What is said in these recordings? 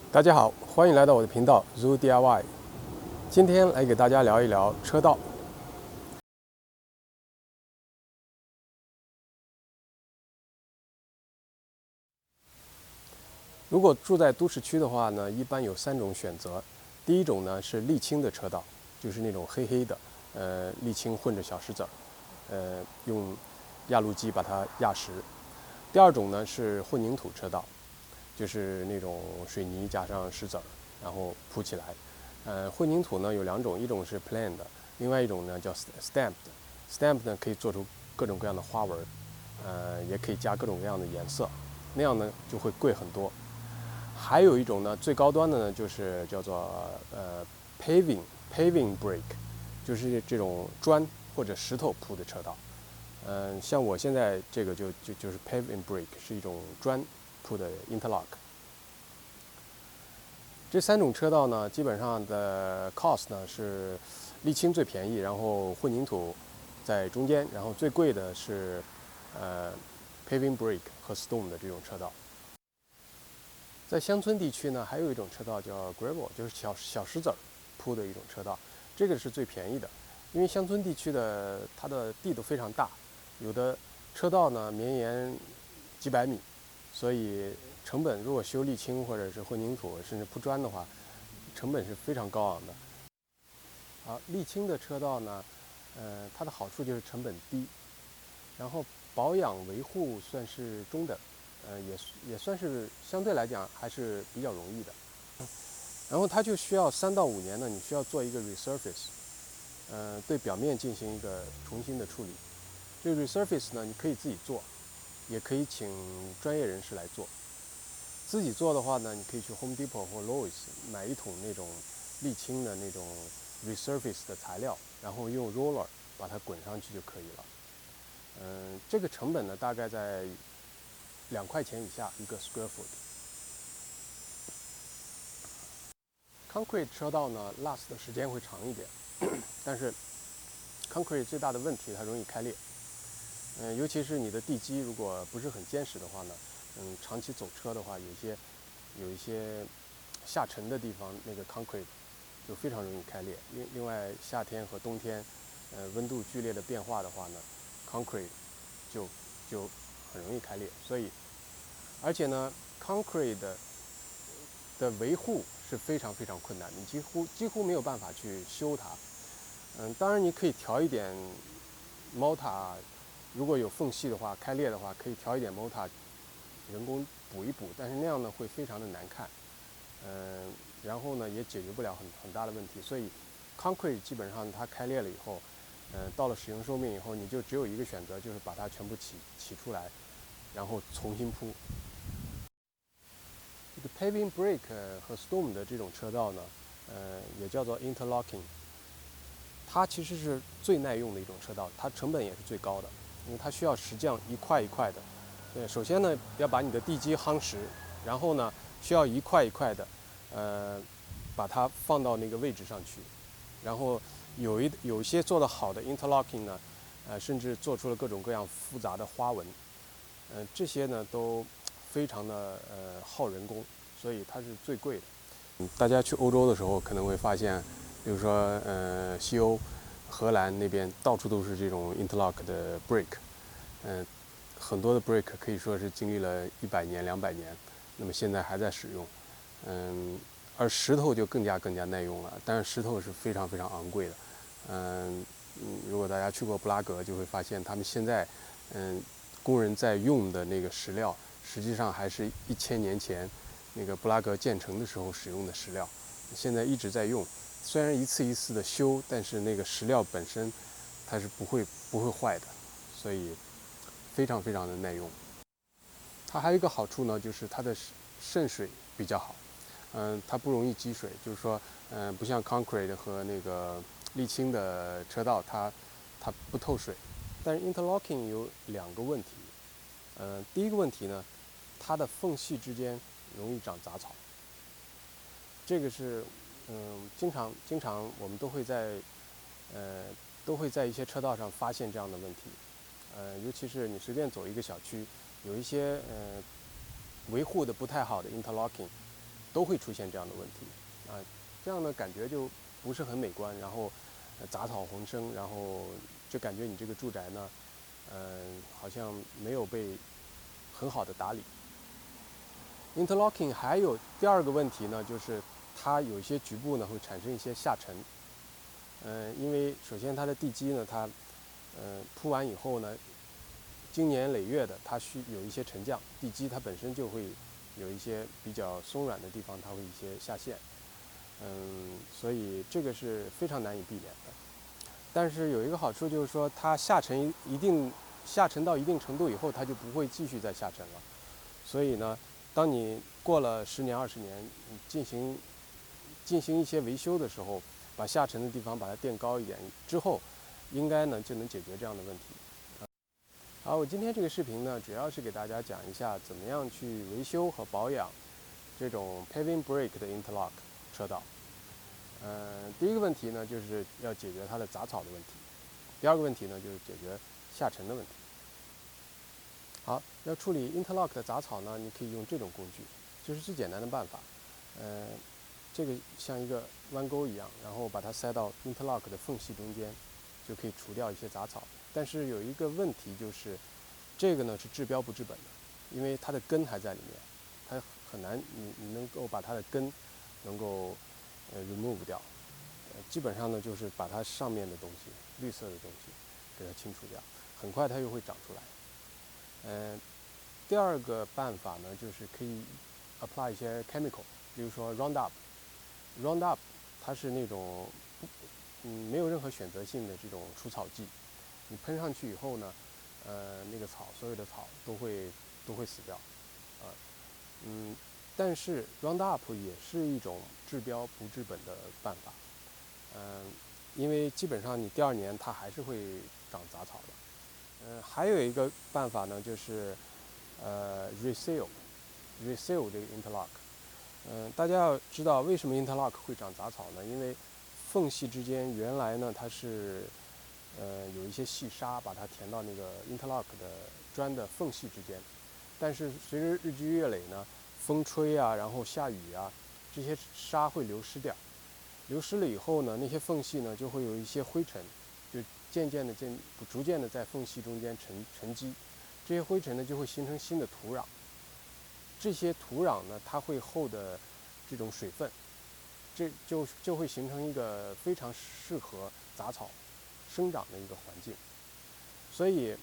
大家好，欢迎来到我的频道 Zoo DIY。今天来给大家聊一聊车道。如果住在都市区的话呢，一般有3种选择。第一种呢是沥青的车道，就是那种黑黑的，沥青混着小石子儿，用压路机把它压实。第二种呢是混凝土车道，就是那种水泥加上石子儿，然后铺起来。混凝土呢有2种，一种是 plain 的，另外一种呢叫 stamped。stamped 呢可以做出各种各样的花纹，也可以加各种各样的颜色，那样呢就会贵很多。还有一种呢，最高端的呢就是叫做paving brick，就是这种砖或者石头铺的车道。像我现在这个就是 paving brick， 是一种砖铺的 interlock。这3种车道呢，基本上的 cost 呢是沥青最便宜，然后混凝土在中间，然后最贵的是paving brick 和 stone 的这种车道。在乡村地区呢，还有一种车道叫 gravel， 就是小石子儿铺的一种车道，这个是最便宜的。因为乡村地区的它的地都非常大，有的车道呢绵延几百米，所以成本如果修沥青或者是混凝土甚至铺砖的话，成本是非常高昂的。好，沥青的车道呢，它的好处就是成本低，然后保养维护算是中等，也算是相对来讲还是比较容易的。然后它就需要3到5年呢，你需要做一个 resurface，对表面进行一个重新的处理。这个 resurface 呢，你可以自己做，也可以请专业人士来做。自己做的话呢，你可以去 Home Depot 或 Lowe's 买一桶那种沥青的那种 resurface 的材料，然后用 roller 把它滚上去就可以了。这个成本呢大概在2块钱以下一个 square foot。Concrete 车道呢 last 的时间会长一点，但是 Concrete 最大的问题它容易开裂。尤其是你的地基如果不是很坚实的话呢，长期走车的话，有一些下沉的地方，那个 concrete 就非常容易开裂。另外，夏天和冬天，温度剧烈的变化的话呢，concrete 就很容易开裂。所以，而且呢，concrete 的维护是非常非常困难，你几乎没有办法去修它。当然你可以调一点 mortar， 如果有缝隙的话，开裂的话，可以调一点 mortar， 人工补一补，但是那样呢会非常的难看。然后呢也解决不了很大的问题，所以 concrete 基本上它开裂了以后，到了使用寿命以后，你就只有一个选择，就是把它全部起出来，然后重新铺。这个 paving brick 和 stone 的这种车道呢，也叫做 interlocking， 它其实是最耐用的一种车道，它成本也是最高的，因为它需要石匠一块一块的。首先呢要把你的地基夯实，然后呢需要一块一块的，把它放到那个位置上去，然后有一些做得好的 interlocking 呢，甚至做出了各种各样复杂的花纹，这些呢都非常的耗人工，所以它是最贵的。大家去欧洲的时候可能会发现，比如说西欧、荷兰那边到处都是这种 interlock 的 brick，很多的 brick 可以说是经历了100年、200年，那么现在还在使用。而石头就更加耐用了，但是石头是非常非常昂贵的。如果大家去过布拉格，就会发现他们现在，工人在用的那个石料，实际上还是1000年前那个布拉格建成的时候使用的石料，现在一直在用。虽然一次一次的修，但是那个石料本身它是不会坏的，所以非常非常的耐用。它还有一个好处呢，就是它的渗水比较好。它不容易积水，就是说，不像 concrete 和那个沥青的车道，它不透水。但是 interlocking 有2个问题。第一个问题呢，它的缝隙之间容易长杂草。这个是，经常我们都会在一些车道上发现这样的问题。尤其是你随便走一个小区，有一些维护的不太好的 interlocking，都会出现这样的问题啊，这样的感觉就不是很美观，然后杂草丛生，然后就感觉你这个住宅呢，好像没有被很好的打理。Interlocking 还有第二个问题呢，就是它有一些局部呢会产生一些下沉。因为首先它的地基呢，它铺完以后呢，经年累月的，它需有一些沉降，地基它本身就会有一些比较松软的地方，它会一些下陷。所以这个是非常难以避免的。但是有一个好处就是说，它下沉到一定程度以后，它就不会继续再下沉了。所以呢，当你过了10年、20年，你进行一些维修的时候，把下沉的地方把它垫高一点之后，应该呢就能解决这样的问题。好，我今天这个视频呢，主要是给大家讲一下怎么样去维修和保养这种 paving brake 的 interlock 车道。第一个问题呢，就是要解决它的杂草的问题；第二个问题呢，就是解决下沉的问题。好，要处理 interlock 的杂草呢，你可以用这种工具，这是最简单的办法。这个像一个弯钩一样，然后把它塞到 interlock 的缝隙中间，就可以除掉一些杂草。但是有一个问题就是，这个呢是治标不治本的，因为它的根还在里面，它很难你能够把它的根能够remove 掉。基本上呢就是把它上面的东西，绿色的东西给它清除掉，很快它又会长出来。第二个办法呢，就是可以 apply 一些 chemical， 比如说 Roundup， 它是那种没有任何选择性的这种除草剂，你喷上去以后呢，那个所有的草都会死掉，但是 Roundup 也是一种治标不治本的办法，因为基本上你第2年它还是会长杂草的。还有一个办法呢，就是reseal 这个 interlock。大家要知道为什么 interlock 会长杂草呢？因为缝隙之间原来呢它是有一些细沙把它填到那个 interlock 的砖的缝隙之间，但是随着日积月累呢，风吹啊，然后下雨啊，这些沙会流失掉。流失了以后呢，那些缝隙呢就会有一些灰尘，就逐渐的在缝隙中间沉积，这些灰尘呢就会形成新的土壤。这些土壤呢，它会厚的这种水分，这就会形成一个非常适合杂草生长的一个环境。所以，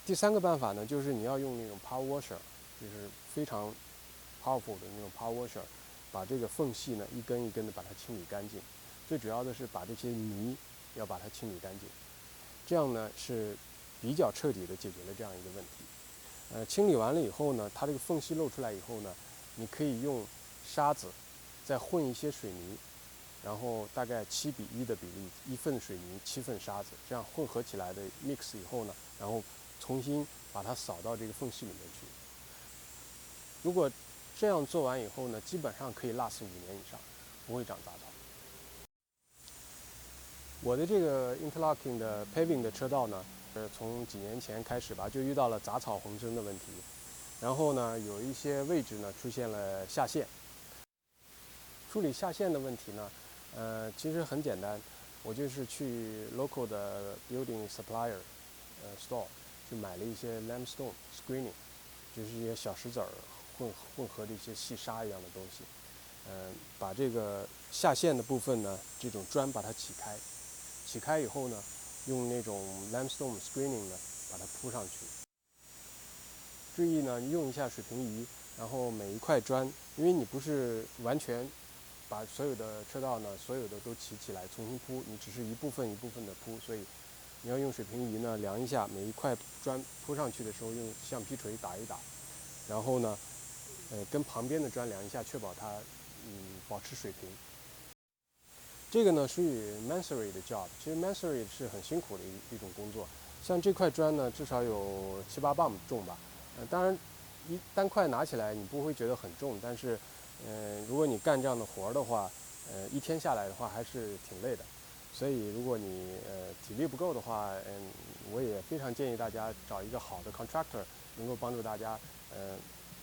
第3个办法呢，就是你要用那种 power washer， 就是非常 powerful 的那种 power washer， 把这个缝隙呢一根一根的把它清理干净。最主要的是把这些泥要把它清理干净，这样呢是比较彻底的解决了这样一个问题。清理完了以后呢，它这个缝隙露出来以后呢，你可以用沙子再混一些水泥，然后大概7:1的比例，1份水泥7份沙子，这样混合起来的 mix 以后呢，然后重新把它扫到这个缝隙里面去。如果这样做完以后呢，基本上可以last5年以上，不会长杂草。我的这个 interlocking 的 paving 的车道呢，从几年前开始吧，就遇到了杂草丛生的问题，然后呢，有一些位置呢出现了下陷。处理下陷的问题呢，其实很简单，我就是去 local 的 building supplier store 去买了一些 limestone screening， 就是一些小石子儿混合的一些细沙一样的东西，把这个下陷的部分呢，这种砖把它起开以后呢，用那种 limestone screening 呢把它铺上去。注意呢，用一下水平仪，然后每一块砖，因为你不是完全把所有的车道呢，所有的都起来重新铺，你只是一部分一部分的铺，所以你要用水平仪呢量一下，每一块砖铺上去的时候用橡皮锤打一打，然后呢，跟旁边的砖量一下，确保它保持水平。这个呢属于 masonry 的 job， 其实 masonry 是很辛苦的一种工作。像这块砖呢，至少有7-8磅重吧。当然，单块拿起来你不会觉得很重，但是，如果你干这样的活儿的话，一天下来的话还是挺累的。所以，如果你体力不够的话，我也非常建议大家找一个好的 contractor， 能够帮助大家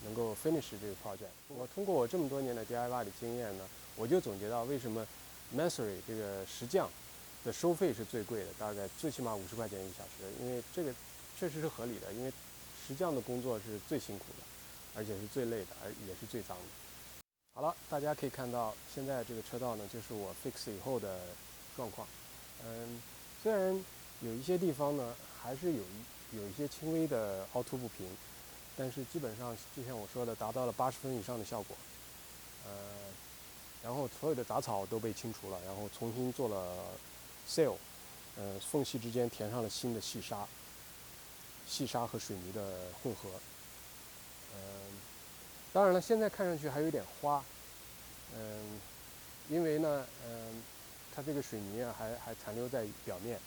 能够 finish 这个 project。我通过我这么多年的 DIY 的经验呢，我就总结到为什么 Masonry 这个石匠的收费是最贵的，大概最起码50块钱1小时，因为这个确实是合理的，因为石匠的工作是最辛苦的，而且是最累的，也是最脏的。好了，大家可以看到现在这个车道呢，就是我 fix 以后的状况。虽然有一些地方呢还是有一些轻微的凹凸不平，但是基本上就像我说的，达到了80分以上的效果。然后所有的杂草都被清除了，然后重新做了 seal，缝隙之间填上了新的细沙和水泥的混合。当然了，现在看上去还有点花，因为呢，它这个水泥啊还残留在表面。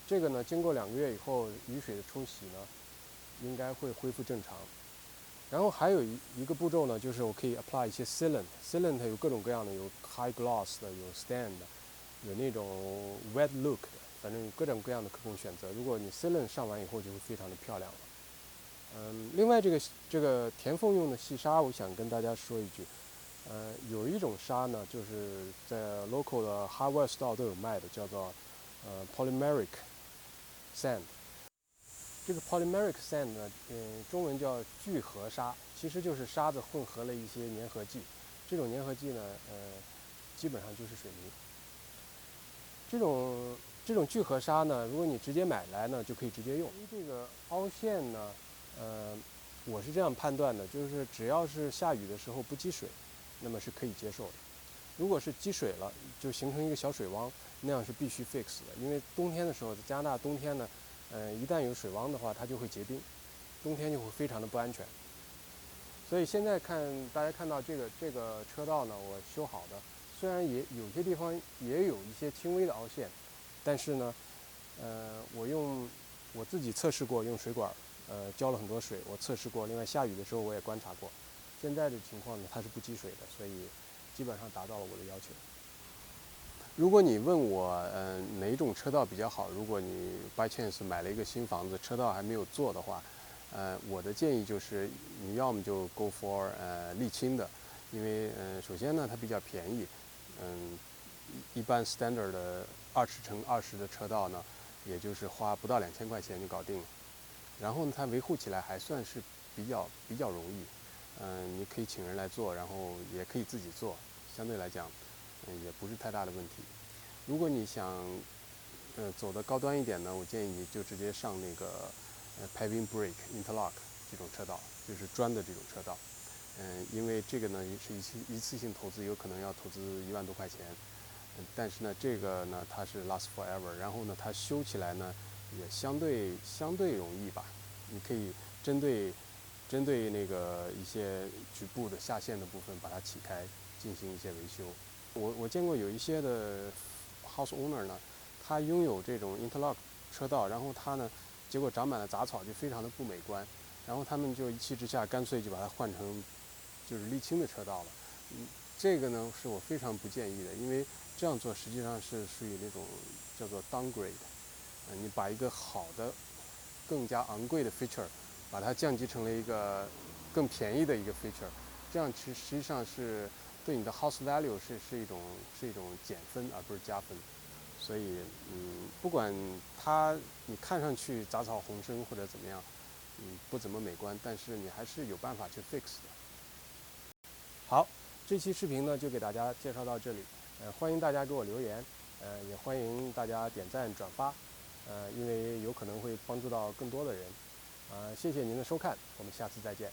这个呢，经过2个月以后，雨水的冲洗呢，应该会恢复正常。然后还有一个步骤呢，就是我可以 apply 一些 sealant 有各种各样的，有 high gloss 的，有 stain 的，有那种 wet look 的，反正有各种各样的可供选择。如果你 sealant 上完以后，就会非常的漂亮了。另外这个填缝用的细沙，我想跟大家说一句，有一种沙呢，就是在 local 的 hardware store 都有卖的，叫做polymeric sand。这个 polymeric sand 呢，中文叫聚合沙，其实就是沙子混合了一些粘合剂。这种粘合剂呢，基本上就是水泥。这种聚合沙呢，如果你直接买来呢，就可以直接用。因为这个凹陷呢，我是这样判断的，就是只要是下雨的时候不积水，那么是可以接受的。如果是积水了，就形成一个小水汪，那样是必须 fix 的。因为冬天的时候，在加拿大冬天呢，一旦有水汪的话，它就会结冰，冬天就会非常的不安全。所以现在大家看到这个车道呢，我修好的，虽然也有些地方也有一些轻微的凹陷，但是呢，我自己测试过，用水管浇了很多水，我测试过。另外下雨的时候我也观察过，现在的情况呢，它是不积水的，所以基本上达到了我的要求。如果你问我，哪一种车道比较好？如果你 by chance 买了一个新房子，车道还没有做的话，我的建议就是你要么就 go for 沥青的，因为首先呢它比较便宜，一般 standard 的20×20的车道呢，也就是花不到2000块钱就搞定了。然后呢，它维护起来还算是比较容易，你可以请人来做，然后也可以自己做，相对来讲，也不是太大的问题。如果你想走得高端一点呢，我建议你就直接上那个paving brick interlock 这种车道，就是砖的这种车道。因为这个呢是一次性投资，有可能要投资1万多块钱，但是呢这个呢它是 last forever， 然后呢它修起来呢也相对容易吧。你可以针对那个一些局部的下陷的部分把它起开，进行一些维修。我见过有一些的 house owner 呢，他拥有这种 interlock 车道，然后他呢，结果长满了杂草，就非常的不美观。然后他们就一气之下，干脆就把它换成就是沥青的车道了。这个呢是我非常不建议的，因为这样做实际上是属于那种叫做 downgrade。你把一个好的、更加昂贵的 feature， 把它降级成了一个更便宜的一个 feature， 这样实际上是对你的 house value 是一种减分而不是加分。所以不管你看上去杂草丛生或者怎么样，不怎么美观，但是你还是有办法去 fix 的。好，这期视频呢就给大家介绍到这里，欢迎大家给我留言，也欢迎大家点赞转发，因为有可能会帮助到更多的人。谢谢您的收看，我们下次再见。